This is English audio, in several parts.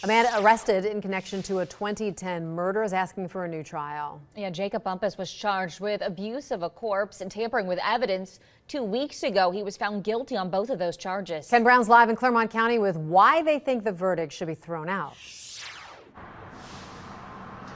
A man arrested in connection to a 2010 murder is asking for a new trial. Yeah, Jacob Bumpass was charged with abuse of a corpse and tampering with evidence. 2 weeks ago, he was found guilty on both of those charges. Ken Brown's live in Claremont County with why they think the verdict should be thrown out.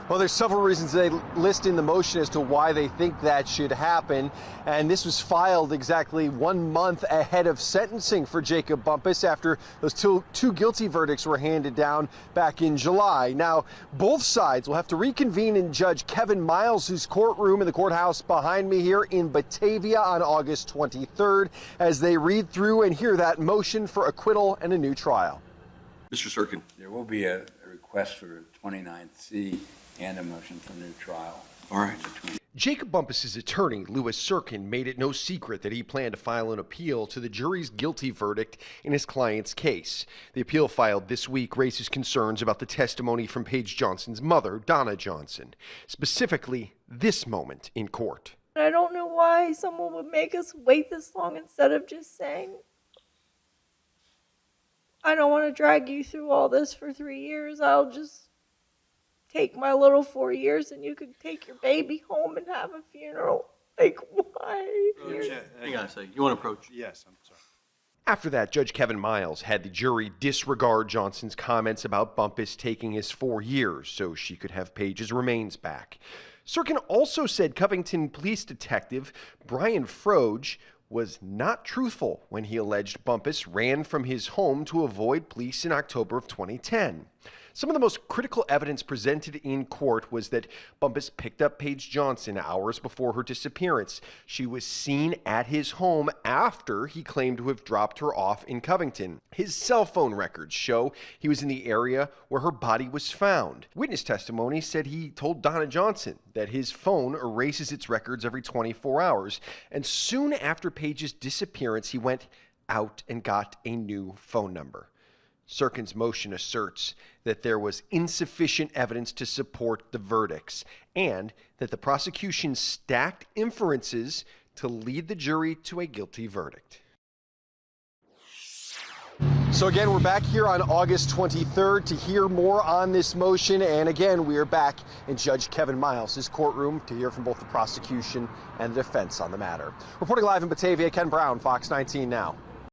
Well, there's several reasons they list in the motion as to why they think that should happen. And this was filed exactly 1 month ahead of sentencing for Jacob Bumpass after those two guilty verdicts were handed down back in July. Now, both sides will have to reconvene in Judge Kevin Miles' courtroom in the courthouse behind me here in Batavia on August 23rd as they read through and hear that motion for acquittal and a new trial. Mr. Serkin. There will be a request for 29C and a motion for new trial. All right. Jacob Bumpass's attorney, Louis Serkin, made it no secret that he planned to file an appeal to the jury's guilty verdict in his client's case. The appeal filed this week raises concerns about the testimony from Paige Johnson's mother, Donna Johnson, specifically this moment in court. I don't know why someone would make us wait this long instead of just saying, I don't want to drag you through all this for 3 years. I'll just take my little 4 years and you could take your baby home and have a funeral. Like, why? Hang on a second. You want to approach? Yes, I'm sorry. After that, Judge Kevin Miles had the jury disregard Johnson's comments about Bumpass taking his 4 years so she could have Paige's remains back. Serkin also said Covington police detective Brian Froge was not truthful when he alleged Bumpass ran from his home to avoid police in October of 2010. Some of the most critical evidence presented in court was that Bumpass picked up Paige Johnson hours before her disappearance. She was seen at his home after he claimed to have dropped her off in Covington. His cell phone records show he was in the area where her body was found. Witness testimony said he told Donna Johnson that his phone erases its records every 24 hours, and soon after Paige's disappearance, he went out and got a new phone number. Serkin's motion asserts that there was insufficient evidence to support the verdicts and that the prosecution stacked inferences to lead the jury to a guilty verdict. So again, we're back here on August 23rd to hear more on this motion. And again, we are back in Judge Kevin Miles' courtroom to hear from both the prosecution and the defense on the matter. Reporting live in Batavia, Ken Brown, Fox 19 Now.